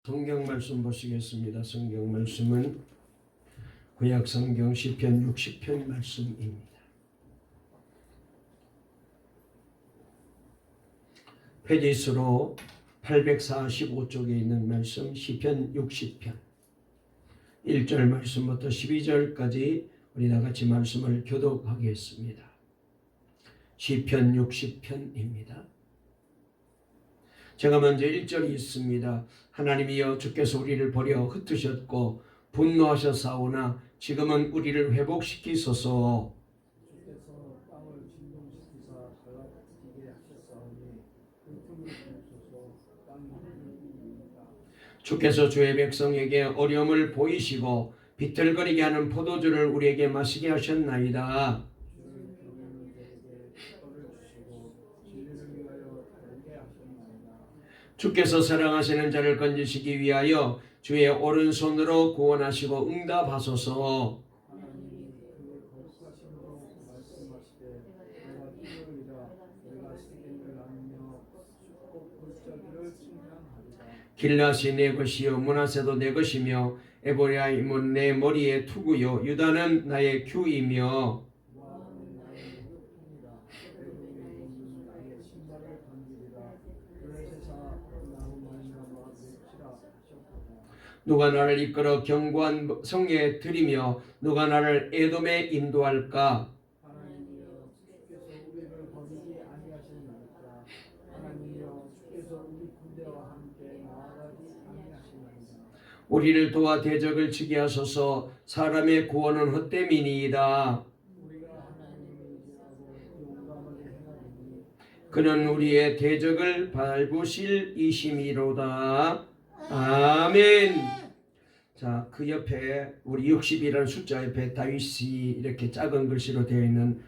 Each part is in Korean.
성경 말씀 보시겠습니다. 성경 말씀은 구약 성경 시편 60편 말씀입니다. 페이지수로 845쪽에 있는 말씀 시편 60편 1절 말씀부터 12절까지 우리 다같이 말씀을 교독하겠습니다. 시편 60편입니다. 제가 먼저 1절이 있습니다. 하나님이여 주께서 우리를 버려 흩으셨고 분노하셨사오나 지금은 우리를 회복시키소서. 주께서 땅을 진동시키사 갈라지게 하셨사오니 흙틈을 비우소서. 땅이 흔들리리이다. 주께서 주의 백성에게 어려움을 보이시고 비틀거리게 하는 포도주를 우리에게 마시게 하셨나이다. 주의 경륜을 내게 떨을 주시고 진리를 위하여 다르게 하셨나이다. 주께서 사랑하시는 자를 건지시기 위하여 주의 오른손으로 구원하시고 응답하소서. 하나님이 그 거룩하심으로 말씀하시되 내가 뛰어이라 내가 세겜을 나누며 축복 골짜기를 측량하리라. 길앗이 내 것이요 므낫세도 내 것이며 에브라임은 내 머리의 투구요 유다는 나의 규이며 모압은 나의 무릎이라 에브라임은 나의 신발을 반기리라. 블레셋아 나로 말미암아 맺히라 하셨도다. 누가 나를 이끌어 견고한 성에 들이며 누가 나를 에돔에 인도할까? 하나님이여 주께서 우리를 버리지 아니하시나이까. 하나님이여 주께서 우리 군대와 함께 나아가지 아니하시나이다. 우리를 도와 대적을 치게 하소서. 사람의 구원은 헛됨이니이다. 우리가 하나님을 의지하고 용감하게 행하리니 그는 우리의 대적을 밟으실 이심이로다. 아멘. 자, 그 옆에 우리 60이라는 숫자 옆에 다윗이 이렇게 작은 글씨로 되어 있는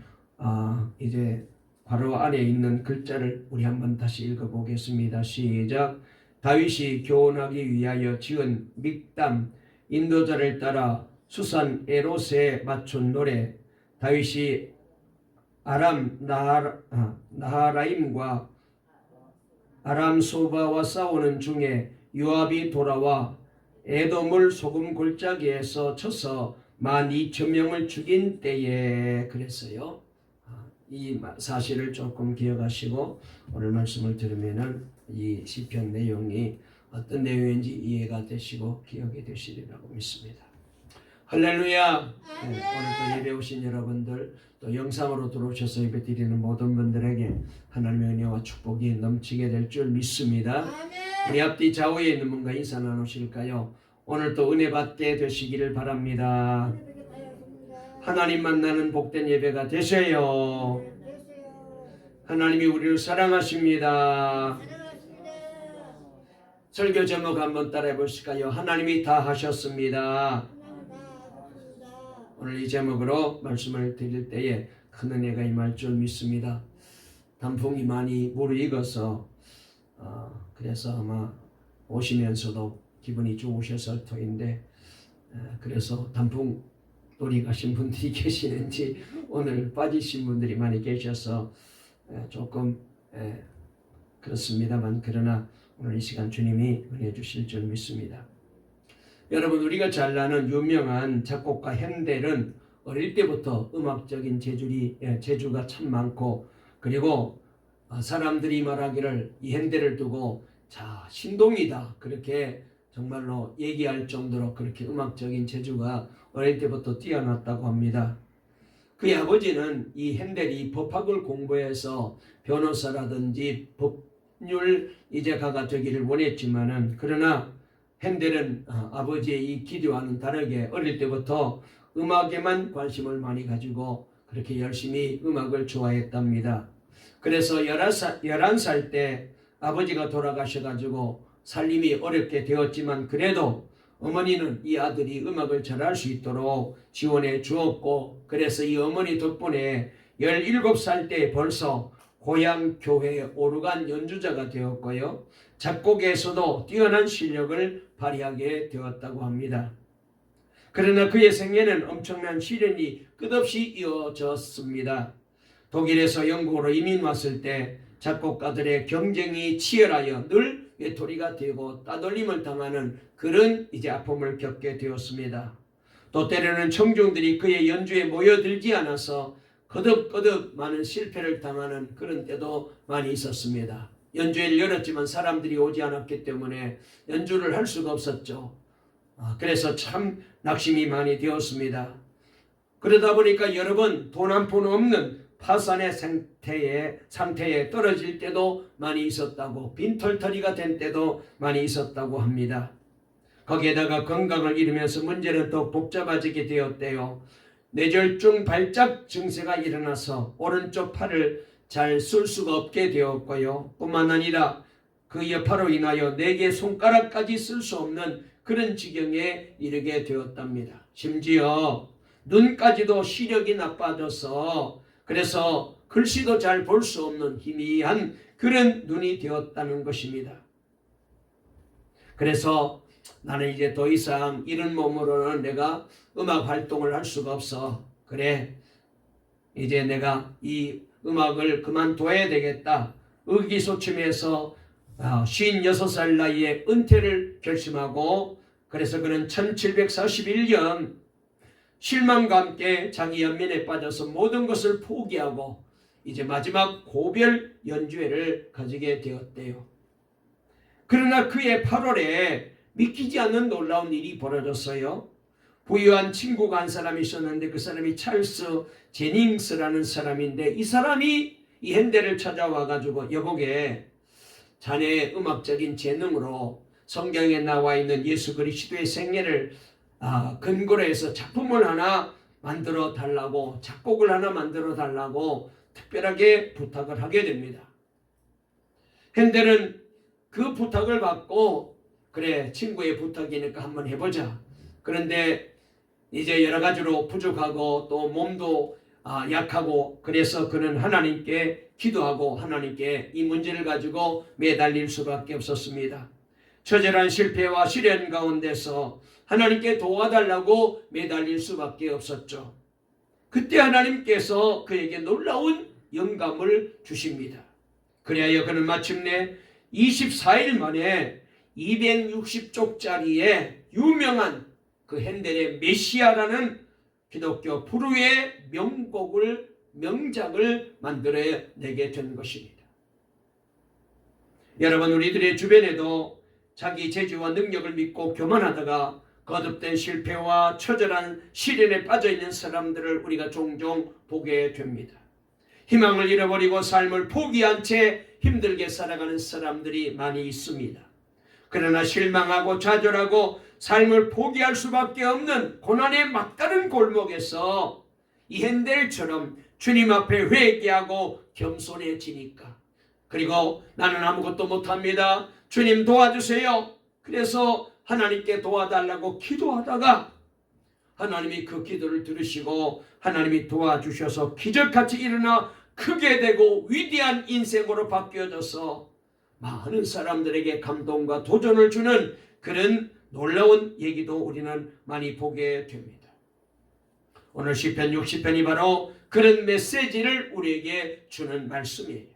이제 괄호 안에 있는 글자를 우리 한번 다시 읽어보겠습니다. 시작. 다윗이 교훈하기 위하여 지은 믹담 인도자를 따라 수산 에롯에 맞춘 노래. 다윗이 아람 나하라임과 아람 소바와 싸우는 중에 요압이 돌아와 에돔을 소금 골짜기에서 쳐서 12,000명을 죽인 때에 그랬어요. 이 사실을 조금 기억하시고 오늘 말씀을 들으면은 이 시편 내용이 어떤 내용인지 이해가 되시고 기억이 되시리라고 믿습니다. 할렐루야. 네, 오늘 또 예배 오신 여러분들 또 영상으로 들어오셔서 예배 드리는 모든 분들에게 하나님의 은혜와 축복이 넘치게 될 줄 믿습니다. 우리 앞뒤 좌우에 있는 분과 인사 나누실까요? 오늘 또 은혜 받게 되시기를 바랍니다. 하나님 만나는 복된 예배가 되세요. 하나님이 우리를 사랑하십니다. 설교 제목 한번 따라해 보실까요? 하나님이 다 하셨습니다. 오늘 이 제목으로 말씀을 드릴 때에 큰 은혜가 임할 줄 믿습니다. 단풍이 많이 무르익어서 그래서 아마 오시면서도 기분이 좋으셨을 터인데 그래서 단풍 놀이 가신 분들이 계시는지 오늘 빠지신 분들이 많이 계셔서 조금 그렇습니다만 그러나 오늘 이 시간 주님이 은혜 주실 줄 믿습니다. 여러분 우리가 잘 아는 유명한 작곡가 핸델은 어릴 때부터 음악적인 재주가 참 많고 그리고 사람들이 말하기를 이 핸델을 두고 자 신동이다 그렇게 정말로 얘기할 정도로 그렇게 음악적인 재주가 어릴 때부터 뛰어났다고 합니다. 그의 아버지는 이 핸델이 법학을 공부해서 변호사라든지 법률 이제가가 되기를 원했지만은 그러나 핸델은 아버지의 이 기대와는 다르게 어릴 때부터 음악에만 관심을 많이 가지고 그렇게 열심히 음악을 좋아했답니다. 그래서 11살 때 아버지가 돌아가셔가지고 살림이 어렵게 되었지만 그래도 어머니는 이 아들이 음악을 잘할 수 있도록 지원해 주었고 그래서 이 어머니 덕분에 17살 때 벌써 고향 교회의 오르간 연주자가 되었고요. 작곡에서도 뛰어난 실력을 발휘하게 되었다고 합니다. 그러나 그의 생애는 엄청난 시련이 끝없이 이어졌습니다. 독일에서 영국으로 이민 왔을 때 작곡가들의 경쟁이 치열하여 늘 외톨이가 되고 따돌림을 당하는 그런 이제 아픔을 겪게 되었습니다. 또 때로는 청중들이 그의 연주에 모여들지 않아서 거듭거듭 많은 실패를 당하는 그런 때도 많이 있었습니다. 연주회를 열었지만 사람들이 오지 않았기 때문에 연주를 할 수가 없었죠. 그래서 참 낙심이 많이 되었습니다. 그러다 보니까 여러 번 돈 한 푼 없는 파산의 상태에 떨어질 때도 많이 있었다고, 빈털터리가 된 때도 많이 있었다고 합니다. 거기에다가 건강을 잃으면서 문제는 더 복잡해지게 되었대요. 뇌졸중 발작 증세가 일어나서 오른쪽 팔을 잘 쓸 수가 없게 되었고요. 뿐만 아니라 그 여파로 인하여 4개 손가락까지 쓸 수 없는 그런 지경에 이르게 되었답니다. 심지어 눈까지도 시력이 나빠져서 그래서 글씨도 잘 볼 수 없는 희미한 그런 눈이 되었다는 것입니다. 그래서 나는 이제 더 이상 이런 몸으로는 내가 음악 활동을 할 수가 없어. 그래, 이제 내가 이 음악을 그만둬야 되겠다. 의기소침해서 56살 나이에 은퇴를 결심하고, 그래서 그는 1741년 실망과 함께 자기 연민에 빠져서 모든 것을 포기하고 이제 마지막 고별 연주회를 가지게 되었대요. 그러나 그의 8월에 믿기지 않는 놀라운 일이 벌어졌어요. 부유한 친구가 한 사람이 있었는데 그 사람이 찰스 제닝스라는 사람인데, 이 사람이 이 핸델을 찾아와가지고 여보게, 자네의 음악적인 재능으로 성경에 나와 있는 예수 그리스도의 생애를 근거로 해서 작품을 하나 만들어 달라고, 작곡을 하나 만들어 달라고 특별하게 부탁을 하게 됩니다. 핸델은 그 부탁을 받고, 그래, 친구의 부탁이니까 한번 해보자. 그런데 이제 여러 가지로 부족하고 또 몸도 약하고, 그래서 그는 하나님께 기도하고 하나님께 이 문제를 가지고 매달릴 수밖에 없었습니다. 처절한 실패와 시련 가운데서 하나님께 도와달라고 매달릴 수밖에 없었죠. 그때 하나님께서 그에게 놀라운 영감을 주십니다. 그리하여 그는 마침내 24일 만에 260쪽짜리의 유명한 그 핸델의 메시아라는 기독교 불후의 명작을 만들어내게 된 것입니다. 여러분, 우리들의 주변에도 자기 재주와 능력을 믿고 교만하다가 거듭된 실패와 처절한 시련에 빠져있는 사람들을 우리가 종종 보게 됩니다. 희망을 잃어버리고 삶을 포기한 채 힘들게 살아가는 사람들이 많이 있습니다. 그러나 실망하고 좌절하고 삶을 포기할 수밖에 없는 고난의 막다른 골목에서 이 핸델처럼 주님 앞에 회개하고 겸손해지니까, 그리고 나는 아무것도 못합니다, 주님 도와주세요, 그래서 하나님께 도와달라고 기도하다가 하나님이 그 기도를 들으시고 하나님이 도와주셔서 기적같이 일어나 크게 되고 위대한 인생으로 바뀌어져서 많은 사람들에게 감동과 도전을 주는 그런 놀라운 얘기도 우리는 많이 보게 됩니다. 오늘 시편 60편이 바로 그런 메시지를 우리에게 주는 말씀이에요.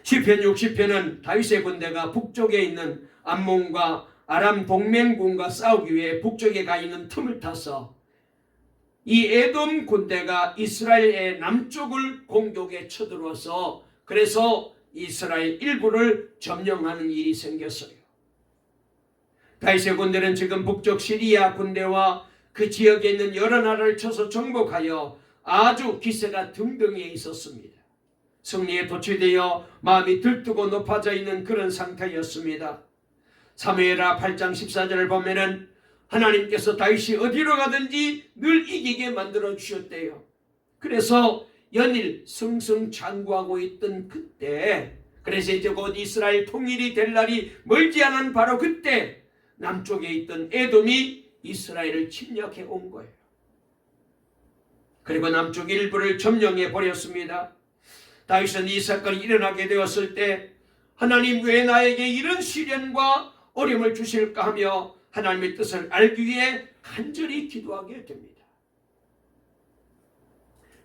시편 60편은 다윗의 군대가 북쪽에 있는 암몬과 아람 동맹군과 싸우기 위해 북쪽에 가 있는 틈을 타서 이 에돔 군대가 이스라엘의 남쪽을 공격에 쳐들어와서 그래서 이스라엘 일부를 점령하는 일이 생겼어요. 다윗의 군대는 지금 북쪽 시리아 군대와 그 지역에 있는 여러 나라를 쳐서 정복하여 아주 기세가 등등해 있었습니다. 승리에 도취되어 마음이 들뜨고 높아져 있는 그런 상태였습니다. 사무엘하 8장 14절을 보면은 하나님께서 다윗이 어디로 가든지 늘 이기게 만들어 주셨대요. 그래서 연일 승승장구하고 있던 그때, 그래서 이제 곧 이스라엘 통일이 될 날이 멀지 않은 바로 그때 남쪽에 있던 에돔이 이스라엘을 침략해 온 거예요. 그리고 남쪽 일부를 점령해 버렸습니다. 다윗은 이 사건이 일어나게 되었을 때 하나님 왜 나에게 이런 시련과 어려움을 주실까 하며 하나님의 뜻을 알기 위해 간절히 기도하게 됩니다.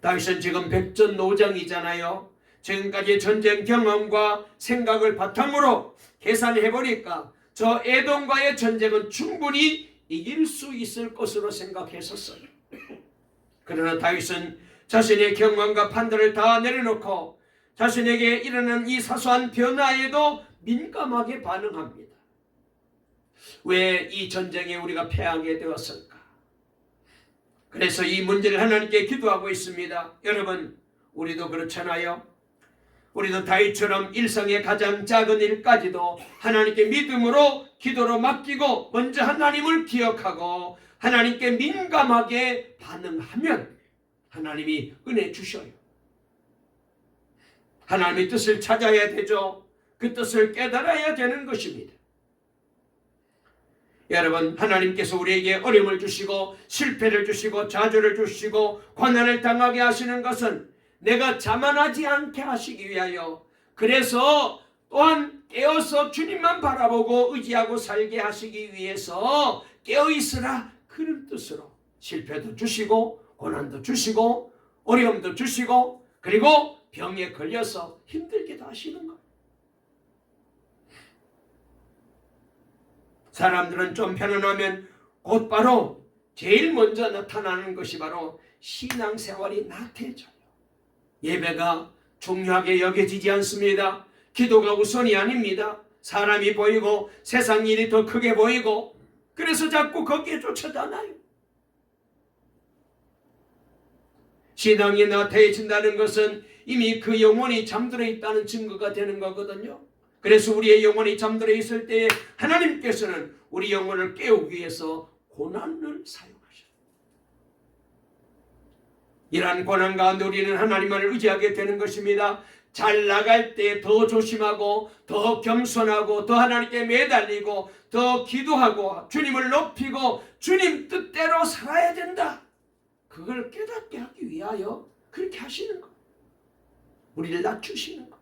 다윗은 지금 백전노장이잖아요. 지금까지 전쟁 경험과 생각을 바탕으로 계산해 보니까 저 에돔과의 전쟁은 충분히 이길 수 있을 것으로 생각했었어요. 그러나 다윗은 자신의 경험과 판단을 다 내려놓고 자신에게 일어나는 이 사소한 변화에도 민감하게 반응합니다. 왜 이 전쟁에 우리가 패하게 되었을까? 그래서 이 문제를 하나님께 기도하고 있습니다. 여러분, 우리도 그렇잖아요. 우리도 다윗처럼 일상의 가장 작은 일까지도 하나님께 믿음으로 기도로 맡기고 먼저 하나님을 기억하고 하나님께 민감하게 반응하면 하나님이 은혜 주셔요. 하나님의 뜻을 찾아야 되죠. 그 뜻을 깨달아야 되는 것입니다. 여러분, 하나님께서 우리에게 어려움을 주시고 실패를 주시고 좌절을 주시고 고난을 당하게 하시는 것은 내가 자만하지 않게 하시기 위하여, 그래서 또한 깨어서 주님만 바라보고 의지하고 살게 하시기 위해서 깨어있으라, 그런 뜻으로 실패도 주시고 고난도 주시고 어려움도 주시고 그리고 병에 걸려서 힘들게도 하시는 거예요. 사람들은 좀 편안하면 곧바로 제일 먼저 나타나는 것이 바로 신앙생활이 나태해져요. 예배가 중요하게 여겨지지 않습니다. 기도가 우선이 아닙니다. 사람이 보이고 세상 일이 더 크게 보이고 그래서 자꾸 거기에 쫓아다나요. 신앙이 나태해진다는 것은 이미 그 영혼이 잠들어 있다는 증거가 되는 거거든요. 그래서 우리의 영혼이 잠들어 있을 때 하나님께서는 우리 영혼을 깨우기 위해서 고난을 사용하셔요. 이러한 고난 가운데 우리는 하나님만을 의지하게 되는 것입니다. 잘 나갈 때 더 조심하고 더 겸손하고 더 하나님께 매달리고 더 기도하고 주님을 높이고 주님 뜻대로 살아야 된다. 그걸 깨닫게 하기 위하여 그렇게 하시는 것. 우리를 낮추시는 것.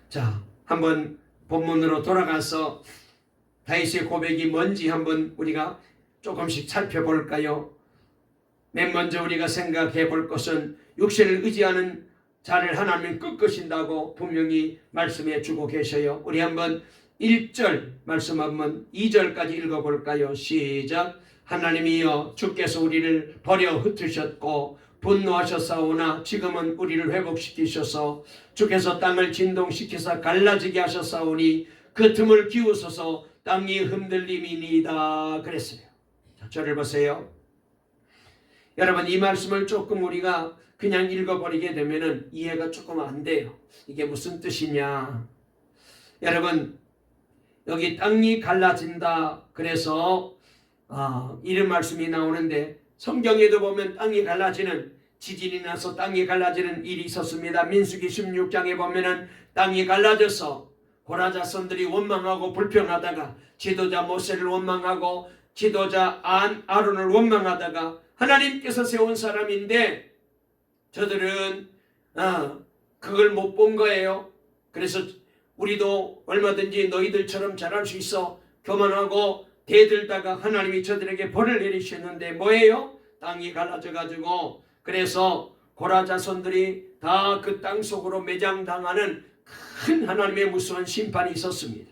자, 한번 본문으로 돌아가서 다윗의 고백이 뭔지 한번 우리가 조금씩 살펴볼까요? 맨 먼저 우리가 생각해 볼 것은 육신을 의지하는 자를 하나님은 꺾으신다고 분명히 말씀해 주고 계셔요. 우리 한번 1절 말씀 한번 2절까지 읽어볼까요? 시작. 하나님이여, 주께서 우리를 버려 흩으셨고 분노하셨사오나 지금은 우리를 회복시키셔서 주께서 땅을 진동시키사 갈라지게 하셨사오니 그 틈을 기우소서 땅이 흔들림이니이다 그랬어요. 자, 저를 보세요. 여러분, 이 말씀을 조금 우리가 그냥 읽어버리게 되면 이해가 조금 안 돼요. 이게 무슨 뜻이냐. 여러분, 여기 땅이 갈라진다 그래서 이런 말씀이 나오는데 성경에도 보면 땅이 갈라지는, 지진이 나서 땅이 갈라지는 일이 있었습니다. 민수기 16장에 보면은 땅이 갈라져서 고라자손들이 원망하고 불평하다가 지도자 모세를 원망하고 지도자 아론을 원망하다가 하나님께서 세운 사람인데 저들은 그걸 못 본 거예요. 그래서 우리도 얼마든지 너희들처럼 잘할 수 있어 교만하고 대들다가 하나님이 저들에게 벌을 내리셨는데 뭐예요? 땅이 갈라져 가지고 그래서 고라자손들이 다 그 땅 속으로 매장당하는 큰 하나님의 무서운 심판이 있었습니다.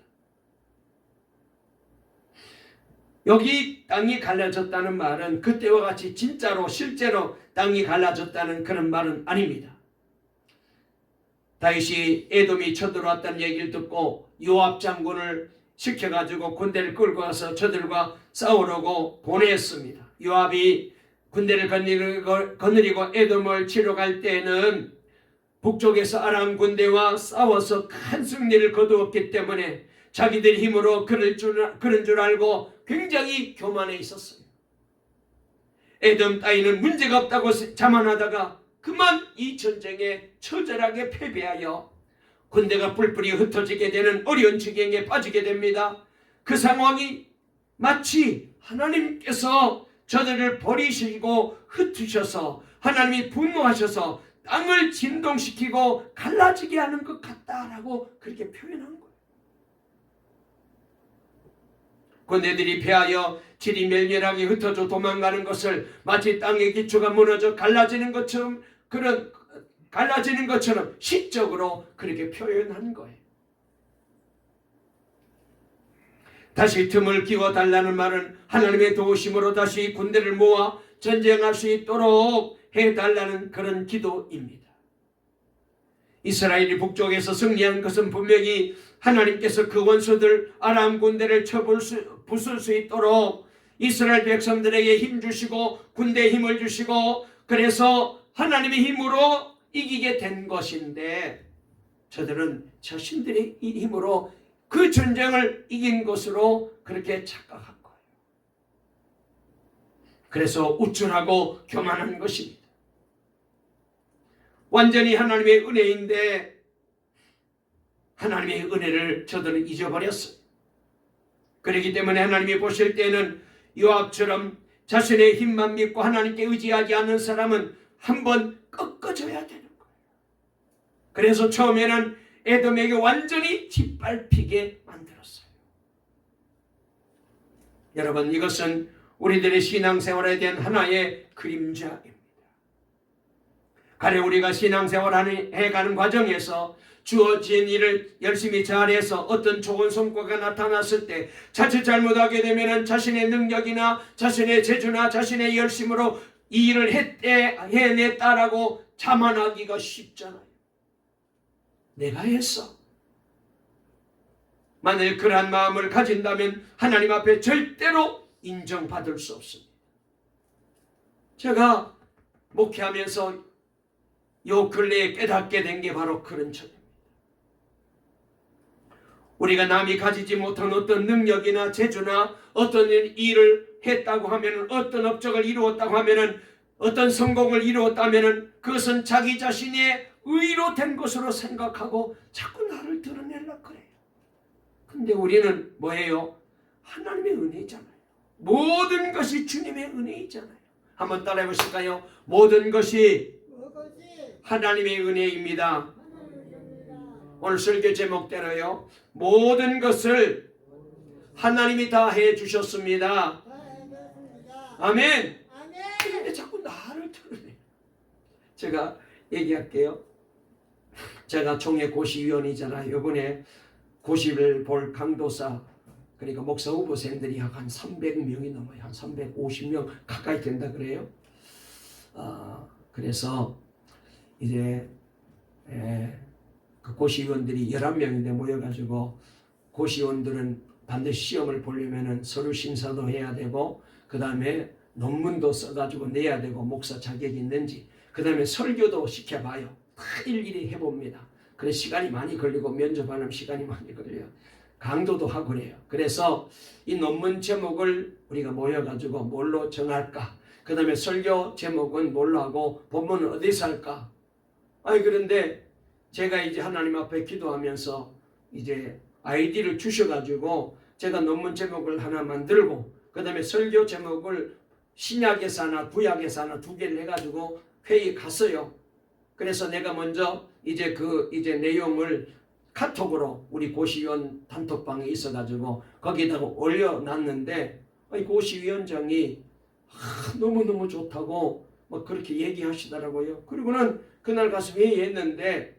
여기 땅이 갈라졌다는 말은 그때와 같이 진짜로 실제로 땅이 갈라졌다는 그런 말은 아닙니다. 다윗이 에돔이 쳐들어왔다는 얘기를 듣고 요압 장군을 시켜가지고 군대를 끌고 와서 저들과 싸우려고 보냈습니다. 요압이 군대를 거느리고 에돔을 치러 갈 때는 북쪽에서 아람 군대와 싸워서 큰 승리를 거두었기 때문에 자기들 힘으로 그런 줄 알고 굉장히 교만해 있었어요. 에돔 따위는 문제가 없다고 자만하다가 그만 이 전쟁에 처절하게 패배하여 군대가 뿔뿔이 흩어지게 되는 어려운 지경에 빠지게 됩니다. 그 상황이 마치 하나님께서 저들을 버리시고 흩으셔서 하나님이 분노하셔서 땅을 진동시키고 갈라지게 하는 것 같다라고 그렇게 표현한 거예요. 군대들이 패하여 질이 멸렬하게 흩어져 도망가는 것을 마치 땅의 기초가 무너져 갈라지는 것처럼 갈라지는 것처럼 시적으로 그렇게 표현한 거예요. 다시 틈을 끼워달라는 말은 하나님의 도우심으로 다시 군대를 모아 전쟁할 수 있도록 해달라는 그런 기도입니다. 이스라엘이 북쪽에서 승리한 것은 분명히 하나님께서 그 원수들 아람 군대를 부술 수 있도록 이스라엘 백성들에게 힘 주시고 군대에 힘을 주시고 그래서 하나님의 힘으로 이기게 된 것인데 저들은 자신들의 힘으로 그 전쟁을 이긴 것으로 그렇게 착각한 거예요. 그래서 우쭐하고 교만한 것입니다. 완전히 하나님의 은혜인데 하나님의 은혜를 저들은 잊어버렸어요. 그렇기 때문에 하나님이 보실 때는 요압처럼 자신의 힘만 믿고 하나님께 의지하지 않는 사람은 한번 꺾어져야 되는 거예요. 그래서 처음에는 에돔에게 완전히 짓밟히게 만들었어요. 여러분, 이것은 우리들의 신앙생활에 대한 하나의 그림자입니다. 가령 우리가 신앙생활을 해가는 과정에서 주어진 일을 열심히 잘해서 어떤 좋은 성과가 나타났을 때 자칫 잘못하게 되면 자신의 능력이나 자신의 재주나 자신의 열심으로 이 일을 해냈다라고 자만하기가 쉽잖아요. 내가 했어. 만일 그러한 마음을 가진다면 하나님 앞에 절대로 인정받을 수 없습니다. 제가 목회하면서 요 근래에 깨닫게 된 게 바로 그런 점입니다. 우리가 남이 가지지 못한 어떤 능력이나 재주나 어떤 일을 했다고 하면, 어떤 업적을 이루었다고 하면, 어떤 성공을 이루었다면 그것은 자기 자신의 의로 된 것으로 생각하고 자꾸 나를 드러내려고 그래요. 근데 우리는 뭐예요? 하나님의 은혜잖아요. 모든 것이 주님의 은혜이잖아요. 한번 따라해 보실까요? 모든 것이 하나님의 은혜입니다. 오늘 설교 제목대로요, 모든 것을 하나님이 다 해주셨습니다. 아멘. 근데 자꾸 나를 드러내요. 제가 얘기할게요. 제가 총회 고시위원이잖아요. 이번에 고시를 볼 강도사, 그러니까 목사 후보생들이 한 300명이 넘어요. 한 350명 가까이 된다 그래요. 그래서 이제 그 고시위원들이 11명인데 모여가지고, 고시위원들은 반드시 시험을 보려면 서류 심사도 해야 되고 그 다음에 논문도 써가지고 내야 되고 목사 자격이 있는지, 그 다음에 설교도 시켜봐요. 다 일일이 해봅니다. 그래서 시간이 많이 걸리고 면접하는 시간이 많이 걸려요. 강도도 하고 그래요. 그래서 이 논문 제목을 우리가 모여가지고 뭘로 정할까, 그 다음에 설교 제목은 뭘로 하고 본문은 어디서 할까. 그런데 제가 이제 하나님 앞에 기도하면서 이제 아이디를 주셔가지고 제가 논문 제목을 하나 만들고 그 다음에 설교 제목을 신약에서 하나 구약에서 하나 두 개를 해가지고 회의 갔어요. 그래서 내가 먼저 이제 내용을 카톡으로 우리 고시위원 단톡방에 있어가지고 거기다가 올려놨는데, 고시위원장이 너무너무 좋다고 막 그렇게 얘기하시더라고요. 그리고는 그날 가서 회의했는데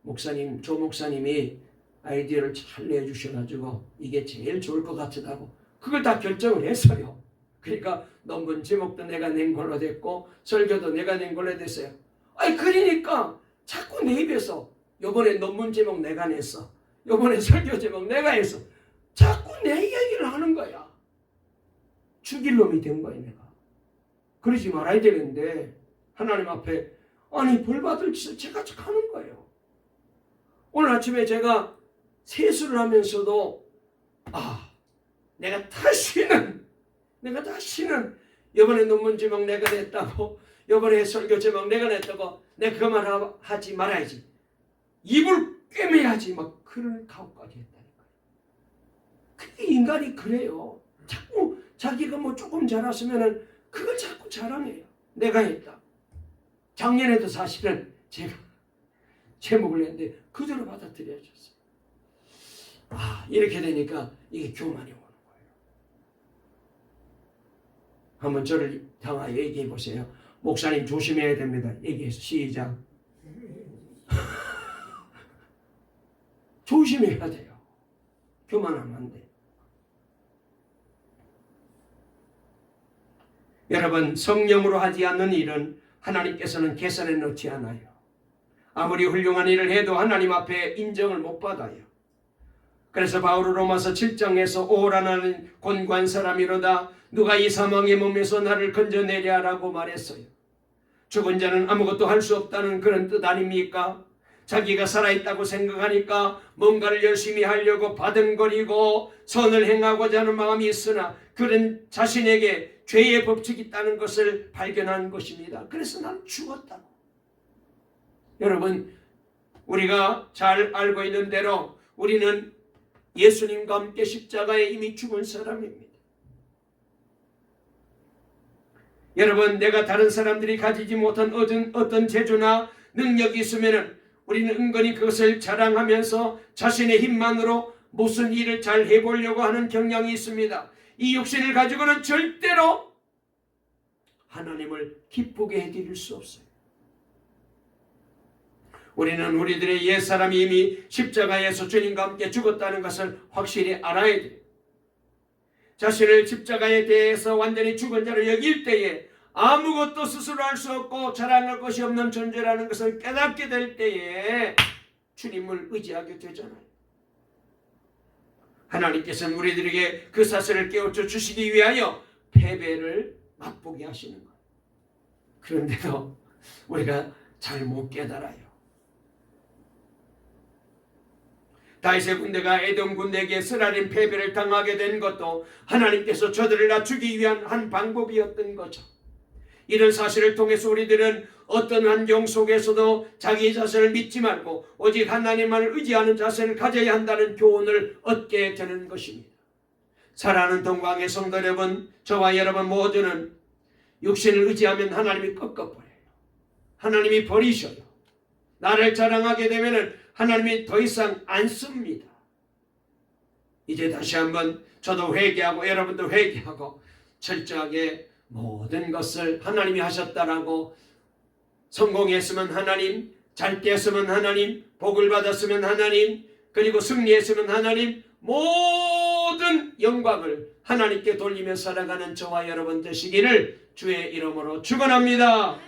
목사님, 조 목사님이 아이디어를 잘 내주셔가지고 이게 제일 좋을 것 같다고 그걸 다 결정을 했어요. 그러니까 논문 제목도 내가 낸 걸로 됐고 설교도 내가 낸 걸로 됐어요. 그러니까 자꾸 내 입에서 요번에 논문 제목 내가 냈어, 요번에 설교 제목 내가 했어, 자꾸 내 얘기를 하는 거야. 죽일 놈이 된 거야 내가. 그러지 말아야 되는데 하나님 앞에 벌 받을 짓을 제가 하는 거예요. 오늘 아침에 제가 세수를 하면서도 내가 다시는 이번에 논문 제목 내가 냈다고, 이번에 설교 제목 내가 냈다고 내가 그 말 하지 말아야지, 입을 꿰매야지, 막 그런 각오까지 했다니까요. 그게 인간이 그래요. 자꾸 자기가 뭐 조금 잘했으면은 그걸 자꾸 자랑해요. 내가 했다. 작년에도 사실은 제가 제목을 냈는데 그대로 받아들여졌어요. 이렇게 되니까 이게 교만이 오는 거예요. 한번 저를 향하여 얘기해 보세요. 목사님 조심해야 됩니다. 얘기해서 시작. 조심해야 돼요. 교만하면 안 돼요. 여러분, 성령으로 하지 않는 일은 하나님께서는 계산에 넣지 않아요. 아무리 훌륭한 일을 해도 하나님 앞에 인정을 못 받아요. 그래서 바울은 로마서 7장에서 오라 나는 곤고한 사람이로다 누가 이 사망의 몸에서 나를 건져내랴 라고 말했어요. 죽은 자는 아무것도 할 수 없다는 그런 뜻 아닙니까? 자기가 살아있다고 생각하니까 뭔가를 열심히 하려고 바등거리고 선을 행하고자 하는 마음이 있으나 그런 자신에게 죄의 법칙이 있다는 것을 발견한 것입니다. 그래서 난 죽었다고. 여러분, 우리가 잘 알고 있는 대로 우리는 예수님과 함께 십자가에 이미 죽은 사람입니다. 여러분, 내가 다른 사람들이 가지지 못한 어떤 재주나 능력이 있으면 우리는 은근히 그것을 자랑하면서 자신의 힘만으로 무슨 일을 잘 해보려고 하는 경향이 있습니다. 이 육신을 가지고는 절대로 하나님을 기쁘게 해드릴 수 없어요. 우리는 우리들의 옛사람이 이미 십자가에서 주님과 함께 죽었다는 것을 확실히 알아야 돼요. 자신을 십자가에 대해서 완전히 죽은 자로 여길 때에 아무것도 스스로 할 수 없고 자랑할 것이 없는 존재라는 것을 깨닫게 될 때에 주님을 의지하게 되잖아요. 하나님께서는 우리들에게 그 사실을 깨우쳐 주시기 위하여 패배를 맛보게 하시는 거예요. 그런데도 우리가 잘 못 깨달아요. 다윗의 군대가 에돔 군대에게 쓰라린 패배를 당하게 된 것도 하나님께서 저들을 낮추기 위한 한 방법이었던 거죠. 이런 사실을 통해서 우리들은 어떤 환경 속에서도 자기 자신을 믿지 말고 오직 하나님만을 의지하는 자세를 가져야 한다는 교훈을 얻게 되는 것입니다. 사랑하는 동광의 성도 여러분, 저와 여러분 모두는 육신을 의지하면 하나님이 꺾어버려요. 하나님이 버리셔요. 나를 자랑하게 되면 하나님이 더 이상 안 씁니다. 이제 다시 한번 저도 회개하고 여러분도 회개하고 철저하게 모든 것을 하나님이 하셨다라고, 성공했으면 하나님, 잘 됐으면 하나님, 복을 받았으면 하나님, 그리고 승리했으면 하나님, 모든 영광을 하나님께 돌리며 살아가는 저와 여러분 되시기를 주의 이름으로 축원합니다.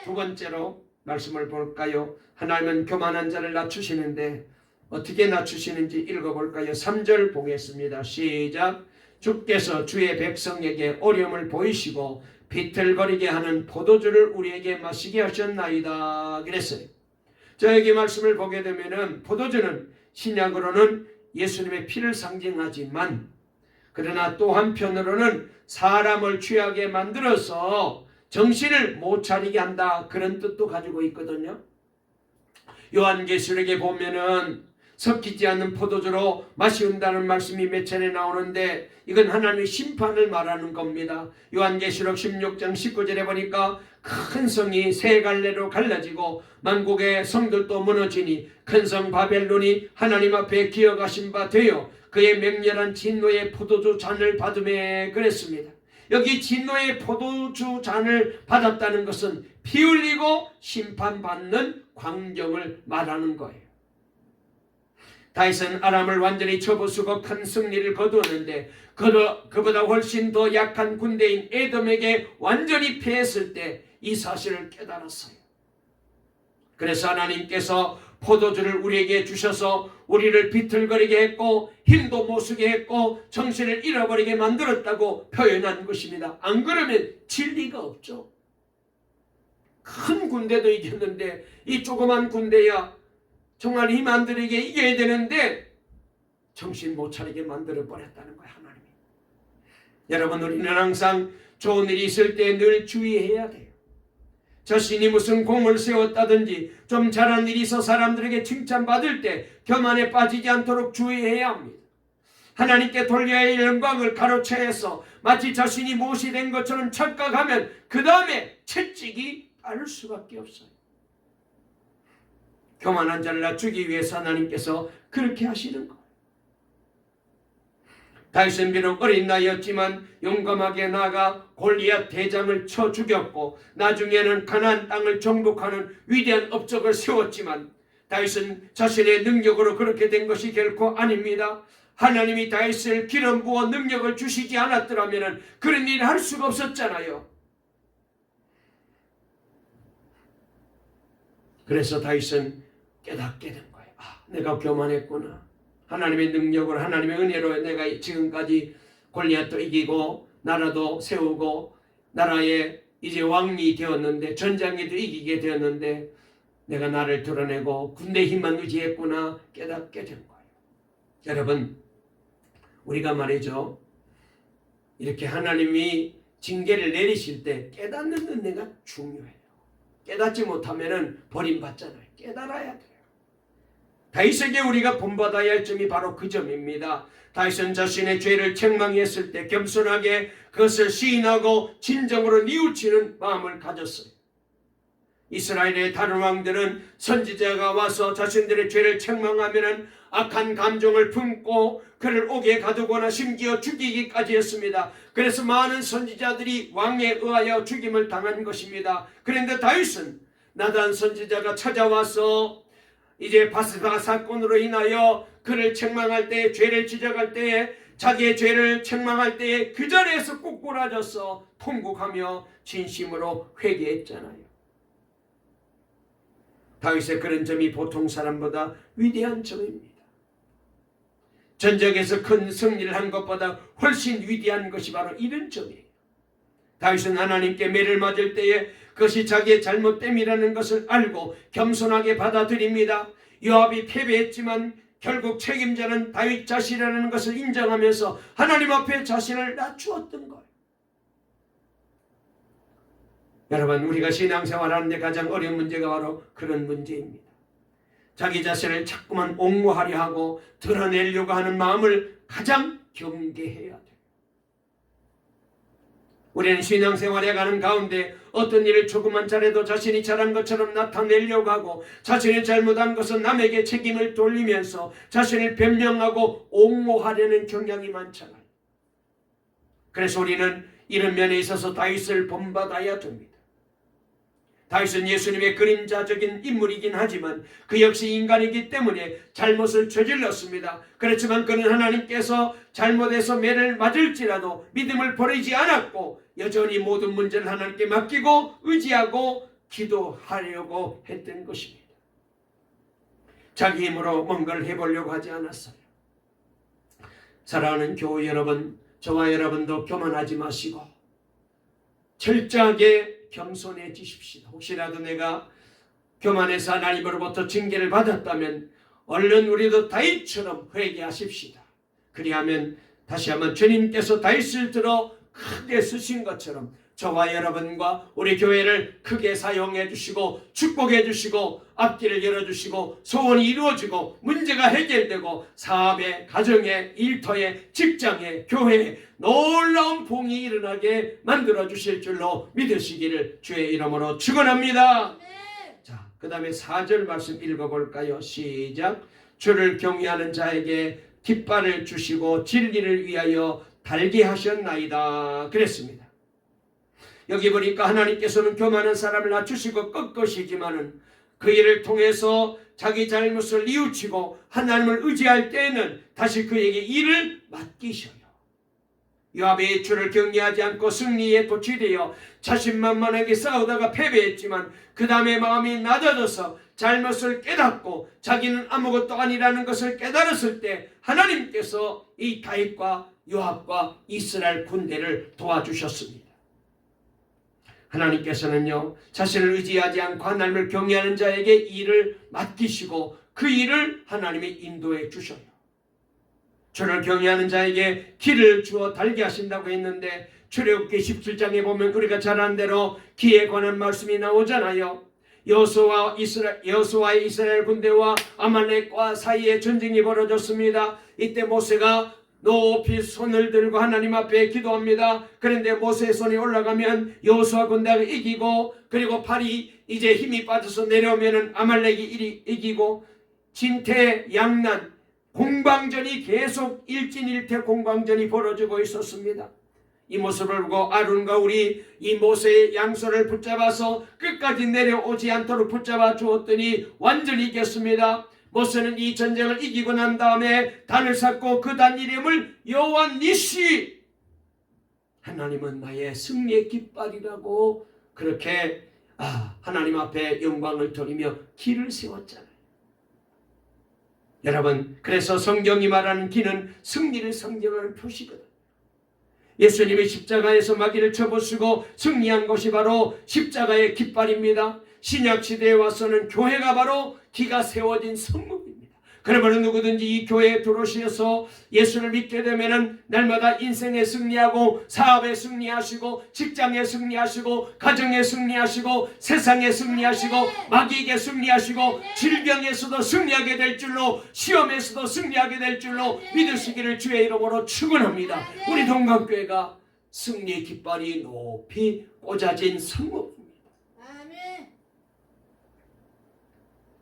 두 번째로 말씀을 볼까요? 하나님은 교만한 자를 낮추시는데 어떻게 낮추시는지 읽어볼까요? 3절 보겠습니다. 시작. 주께서 주의 백성에게 어려움을 보이시고 비틀거리게 하는 포도주를 우리에게 마시게 하셨나이다 그랬어요. 저에게 말씀을 보게 되면은 포도주는 신약으로는 예수님의 피를 상징하지만, 그러나 또 한편으로는 사람을 취하게 만들어서 정신을 못 차리게 한다, 그런 뜻도 가지고 있거든요. 요한계시록에 보면은 섞이지 않는 포도주로 마시운다는 말씀이 몇 차례 나오는데 이건 하나님의 심판을 말하는 겁니다. 요한계시록 16장 19절에 보니까 큰 성이 세 갈래로 갈라지고 만국의 성들도 무너지니 큰 성 바벨론이 하나님 앞에 기어가신 바 되어 그의 맹렬한 진노의 포도주 잔을 받으매 그랬습니다. 여기 진노의 포도주 잔을 받았다는 것은 피 흘리고 심판받는 광경을 말하는 거예요. 다윗은 아람을 완전히 쳐부수고 큰 승리를 거두었는데 그보다 훨씬 더 약한 군대인 에돔에게 완전히 패했을 때 이 사실을 깨달았어요. 그래서 하나님께서 포도주를 우리에게 주셔서 우리를 비틀거리게 했고 힘도 못 쓰게 했고 정신을 잃어버리게 만들었다고 표현한 것입니다. 안 그러면 진리가 없죠. 큰 군대도 이겼는데 이 조그만 군대야 정말 힘 안 들이게 이겨야 되는데 정신 못 차리게 만들어버렸다는 거예요, 하나님이. 여러분, 우리는 항상 좋은 일이 있을 때 늘 주의해야 돼요. 자신이 무슨 공을 세웠다든지 좀 잘한 일이 있어 사람들에게 칭찬받을 때 교만에 빠지지 않도록 주의해야 합니다. 하나님께 돌려야 할 영광을 가로채서 마치 자신이 무엇이 된 것처럼 착각하면 그 다음에 채찍이 빠를 수밖에 없어요. 교만한 자를 낮추기 위해서 하나님께서 그렇게 하시는 거예요. 다윗은 비록 어린 나이였지만 용감하게 나아가 골리앗 대장을 쳐 죽였고 나중에는 가나안 땅을 정복하는 위대한 업적을 세웠지만 다윗은 자신의 능력으로 그렇게 된 것이 결코 아닙니다. 하나님이 다윗을 기름 부어 능력을 주시지 않았더라면 그런 일을 할 수가 없었잖아요. 그래서 다윗은 깨닫게 된 거예요. 내가 교만했구나. 하나님의 능력으로, 하나님의 은혜로 내가 지금까지 골리앗도 이기고 나라도 세우고 나라의 이제 왕이 되었는데, 전장에도 이기게 되었는데 내가 나를 드러내고 군대 힘만 의지했구나 깨닫게 된 거예요. 여러분, 우리가 말이죠, 이렇게 하나님이 징계를 내리실 때 깨닫는 은혜가 중요해요. 깨닫지 못하면 버림받잖아요. 깨달아야 돼요. 다윗에게 우리가 본받아야 할 점이 바로 그 점입니다. 다윗은 자신의 죄를 책망했을 때 겸손하게 그것을 시인하고 진정으로 뉘우치는 마음을 가졌어요. 이스라엘의 다른 왕들은 선지자가 와서 자신들의 죄를 책망하면 악한 감정을 품고 그를 옥에 가두거나 심지어 죽이기까지 했습니다. 그래서 많은 선지자들이 왕에 의하여 죽임을 당한 것입니다. 그런데 다윗은 나단 선지자가 찾아와서 이제 바스바 사건으로 인하여 그를 책망할 때, 죄를 지적할 때에, 자기의 죄를 책망할 때에 그 자리에서 꿇꾸라져서 통곡하며 진심으로 회개했잖아요. 다윗의 그런 점이 보통 사람보다 위대한 점입니다. 전쟁에서 큰 승리를 한 것보다 훨씬 위대한 것이 바로 이런 점이에요. 다윗은 하나님께 매를 맞을 때에 그것이 자기의 잘못됨이라는 것을 알고 겸손하게 받아들입니다. 요압이 패배했지만 결국 책임자는 다윗 자신이라는 것을 인정하면서 하나님 앞에 자신을 낮추었던 거예요. 여러분, 우리가 신앙생활하는데 가장 어려운 문제가 바로 그런 문제입니다. 자기 자신을 자꾸만 옹호하려 하고 드러내려고 하는 마음을 가장 경계해야 돼요. 우리는 신앙생활에 가는 가운데 어떤 일을 조금만 잘해도 자신이 잘한 것처럼 나타내려고 하고 자신이 잘못한 것은 남에게 책임을 돌리면서 자신을 변명하고 옹호하려는 경향이 많잖아요. 그래서 우리는 이런 면에 있어서 다윗을 본받아야 됩니다. 다윗은 예수님의 그림자적인 인물이긴 하지만 그 역시 인간이기 때문에 잘못을 저질렀습니다. 그렇지만 그는 하나님께서 잘못해서 매를 맞을지라도 믿음을 버리지 않았고 여전히 모든 문제를 하나님께 맡기고 의지하고 기도하려고 했던 것입니다. 자기 힘으로 뭔가를 해보려고 하지 않았어요. 사랑하는 교회 여러분, 저와 여러분도 교만하지 마시고 철저하게 겸손해지십시오. 혹시라도 내가 교만해서 하나님으로부터 징계를 받았다면 얼른 우리도 다윗처럼 회개하십시다. 그리하면 다시 한번 주님께서 다윗을 들어 크게 쓰신 것처럼 저와 여러분과 우리 교회를 크게 사용해 주시고 축복해 주시고 앞길을 열어주시고 소원이 이루어지고 문제가 해결되고 사업에, 가정에, 일터에, 직장에, 교회에 놀라운 봉이 일어나게 만들어 주실 줄로 믿으시기를 주의 이름으로 축원합니다. 자, 그 다음에 4절 말씀 읽어볼까요? 시작. 주를 경외하는 자에게 깃발을 주시고 진리를 위하여 달게 하셨나이다 그랬습니다. 여기 보니까 하나님께서는 교만한 사람을 낮추시고 꺾으시지만은 그 일을 통해서 자기 잘못을 뉘우치고 하나님을 의지할 때에는 다시 그에게 일을 맡기셔요. 요압이 주를 경외하지 않고 승리에 도취되어 자신만만하게 싸우다가 패배했지만 그 다음에 마음이 낮아져서 잘못을 깨닫고 자기는 아무것도 아니라는 것을 깨달았을 때 하나님께서 이 다윗과 요압과 이스라엘 군대를 도와주셨습니다. 하나님께서는요, 자신을 의지하지 않고 하나님을 경외하는 자에게 일을 맡기시고 그 일을 하나님이 인도해 주셔요. 주를 경외하는 자에게 길을 주어 달게 하신다고 했는데 출애굽기 17장에 보면 우리가 잘 아는 대로 기에 관한 말씀이 나오잖아요. 여호수아의 이스라엘 군대와 아말렉과 사이에 전쟁이 벌어졌습니다. 이때 모세가 높이 손을 들고 하나님 앞에 기도합니다. 그런데 모세의 손이 올라가면 여호수아 군대가 이기고 그리고 팔이 이제 힘이 빠져서 내려오면 아말렉이 이기고 진퇴양난 공방전이 계속 일진일퇴 공방전이 벌어지고 있었습니다. 이 모습을 보고 아론과 우리 이 모세의 양손을 붙잡아서 끝까지 내려오지 않도록 붙잡아 주었더니 완전히 이겼습니다. 모세는 이 전쟁을 이기고 난 다음에 단을 쌓고 그 단 이름을 여호와 니시, 하나님은 나의 승리의 깃발이라고 그렇게 하나님 앞에 영광을 돌리며 길을 세웠잖아요. 여러분, 그래서 성경이 말하는 길은 승리를 상징하는 표시거든요. 예수님이 십자가에서 마귀를 쳐부수고 승리한 것이 바로 십자가의 깃발입니다. 신약시대에 와서는 교회가 바로 기가 세워진 성목입니다. 그러므로 누구든지 이 교회에 들어오셔서 예수를 믿게 되면 날마다 인생에 승리하고 사업에 승리하시고 직장에 승리하시고 가정에 승리하시고 세상에 승리하시고 마귀에게 승리하시고 질병에서도 승리하게 될 줄로 시험에서도 승리하게 될 줄로 믿으시기를 주의 이름으로 축원합니다. 우리 동강교회가 승리의 깃발이 높이 꽂아진 성목입니다.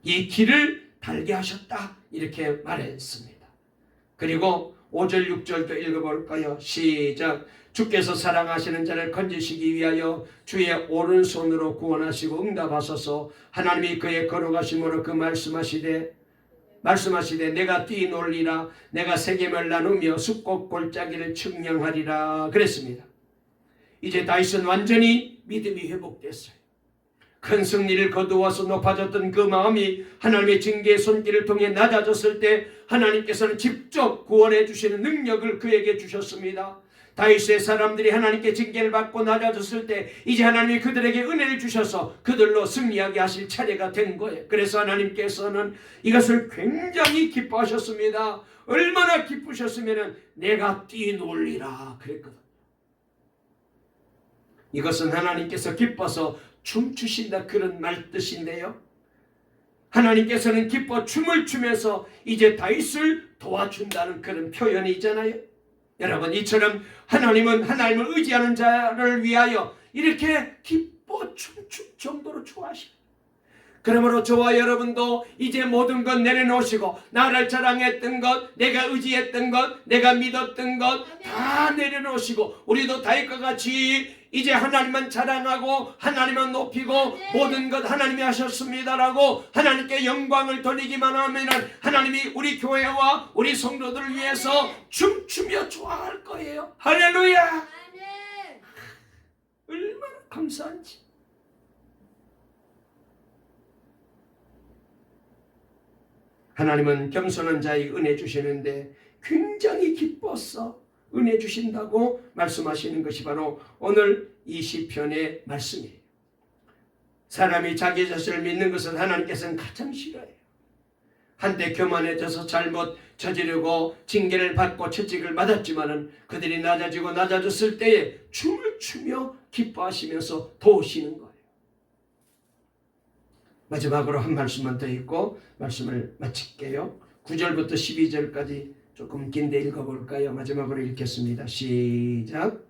이 길을 달게 하셨다, 이렇게 말했습니다. 그리고 5절 6절도 읽어볼까요? 시작. 주께서 사랑하시는 자를 건지시기 위하여 주의 오른손으로 구원하시고 응답하소서. 하나님이 그의 걸어가심으로 그 말씀하시되 내가 뛰놀리라. 내가 세겜을 나누며 숫곡 골짜기를 측량하리라 그랬습니다. 이제 다윗은 완전히 믿음이 회복됐어요. 큰 승리를 거두어서 높아졌던 그 마음이 하나님의 징계의 손길을 통해 낮아졌을 때 하나님께서는 직접 구원해 주시는 능력을 그에게 주셨습니다. 다윗의 사람들이 하나님께 징계를 받고 낮아졌을 때 이제 하나님이 그들에게 은혜를 주셔서 그들로 승리하게 하실 차례가 된 거예요. 그래서 하나님께서는 이것을 굉장히 기뻐하셨습니다. 얼마나 기쁘셨으면 내가 뛰놀리라 그랬거든요. 이것은 하나님께서 기뻐서 춤추신다 그런 말뜻인데요. 하나님께서는 기뻐 춤을 추면서 이제 다윗을 도와준다는 그런 표현이잖아요. 여러분, 이처럼 하나님은 하나님을 의지하는 자를 위하여 이렇게 기뻐 춤출 정도로 좋아하십니다. 그러므로 저와 여러분도 이제 모든 것 내려놓으시고 나를 자랑했던 것, 내가 의지했던 것, 내가 믿었던 것 다 내려놓으시고 우리도 다윗과 같이 이제 하나님만 자랑하고 하나님만 높이고 모든 것 하나님이 하셨습니다라고 하나님께 영광을 돌리기만 하면 하나님이 우리 교회와 우리 성도들을 위해서 춤추며 좋아할 거예요. 할렐루야. 얼마나 감사한지. 하나님은 겸손한 자에게 은혜 주시는데 굉장히 기뻐서 은혜 주신다고 말씀하시는 것이 바로 오늘 이 시편의 말씀이에요. 사람이 자기 자신을 믿는 것은 하나님께서는 가장 싫어해요. 한때 교만해져서 잘못 저지르고 징계를 받고 채찍을 맞았지만은 그들이 낮아졌을 때에 춤을 추며 기뻐하시면서 도우시는 거예요. 마지막으로 한 말씀만 더 읽고 말씀을 마칠게요. 9절부터 12절까지 조금 긴데 읽어볼까요? 마지막으로 읽겠습니다. 시작.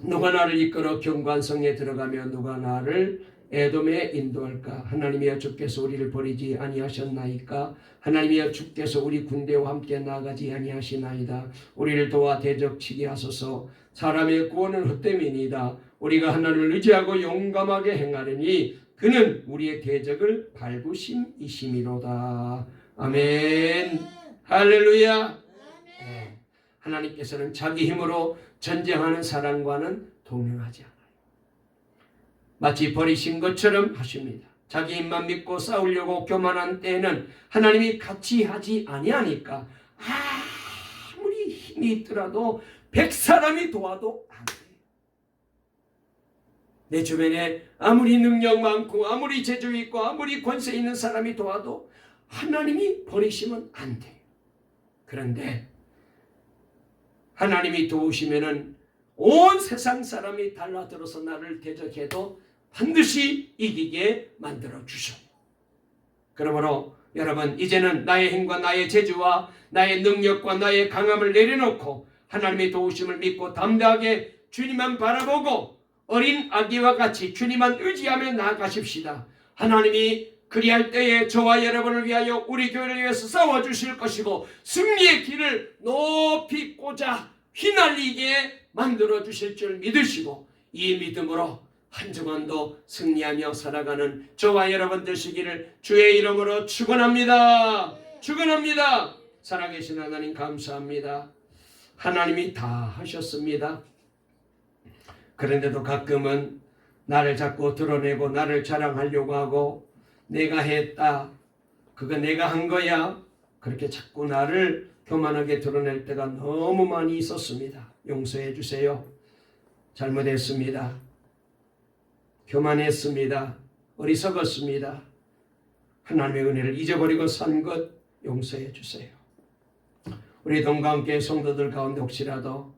누가 나를 이끌어 경관성에 들어가며 누가 나를 에돔에 인도할까? 하나님이여 주께서 우리를 버리지 아니하셨나이까? 하나님이여 주께서 우리 군대와 함께 나가지 아니하시나이다. 우리를 도와 대적치게 하소서. 사람의 구원은 헛됨이니이다. 우리가 하나님을 의지하고 용감하게 행하려니 그는 우리의 대적을 밟으심이시미로다. 아멘. 할렐루야. 하나님께서는 자기 힘으로 전쟁하는 사람과는 동행하지 않아요. 마치 버리신 것처럼 하십니다. 자기 힘만 믿고 싸우려고 교만한 때에는 하나님이 같이 하지 아니하니까 아무리 힘이 있더라도 100사람이 도와도 안 돼요. 내 주변에 아무리 능력 많고 아무리 재주 있고 아무리 권세 있는 사람이 도와도 하나님이 버리시면 안 돼요. 그런데 하나님이 도우시면은 온 세상 사람이 달라들어서 나를 대적해도 반드시 이기게 만들어 주셔요. 그러므로 여러분, 이제는 나의 힘과 나의 재주와 나의 능력과 나의 강함을 내려놓고 하나님의 도우심을 믿고 담대하게 주님만 바라보고 어린 아기와 같이 주님만 의지하며 나아가십시다. 하나님이 그리할 때에 저와 여러분을 위하여 우리 교회를 위해서 싸워주실 것이고 승리의 길을 높이 꽂아 휘날리게 만들어 주실 줄 믿으시고 이 믿음으로 한 주간도 승리하며 살아가는 저와 여러분 되시기를 주의 이름으로 축원합니다. 축원합니다. 살아계신 하나님 감사합니다. 하나님이 다 하셨습니다. 그런데도 가끔은 나를 자꾸 드러내고 나를 자랑하려고 하고 내가 했다, 그거 내가 한 거야, 그렇게 자꾸 나를 교만하게 드러낼 때가 너무 많이 있었습니다. 용서해 주세요. 잘못했습니다. 교만했습니다. 어리석었습니다. 하나님의 은혜를 잊어버리고 산 것 용서해 주세요. 우리 동감교회 성도들 가운데 혹시라도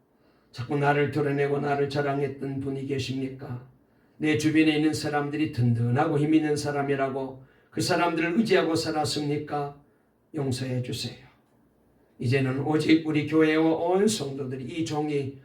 자꾸 나를 드러내고 나를 자랑했던 분이 계십니까? 내 주변에 있는 사람들이 든든하고 힘 있는 사람이라고 그 사람들을 의지하고 살았습니까? 용서해 주세요. 이제는 오직 우리 교회와 온 성도들이 이 종이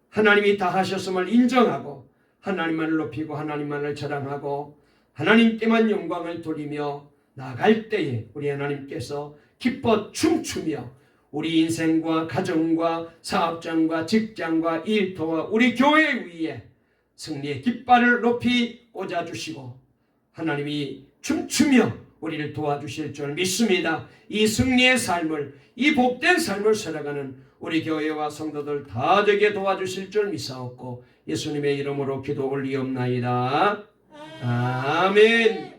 하나님이 다 하셨음을 인정하고 하나님만을 높이고 하나님만을 자랑하고 하나님께만 영광을 돌리며 나갈 때에 우리 하나님께서 기뻐 춤추며 우리 인생과 가정과 사업장과 직장과 일터와 우리 교회 위에 승리의 깃발을 높이 꽂아주시고 하나님이 춤추며 우리를 도와주실 줄 믿습니다. 이 승리의 삶을, 이 복된 삶을 살아가는 우리 교회와 성도들 다 되게 도와주실 줄 믿사옵고 예수님의 이름으로 기도 올리옵나이다. 아멘.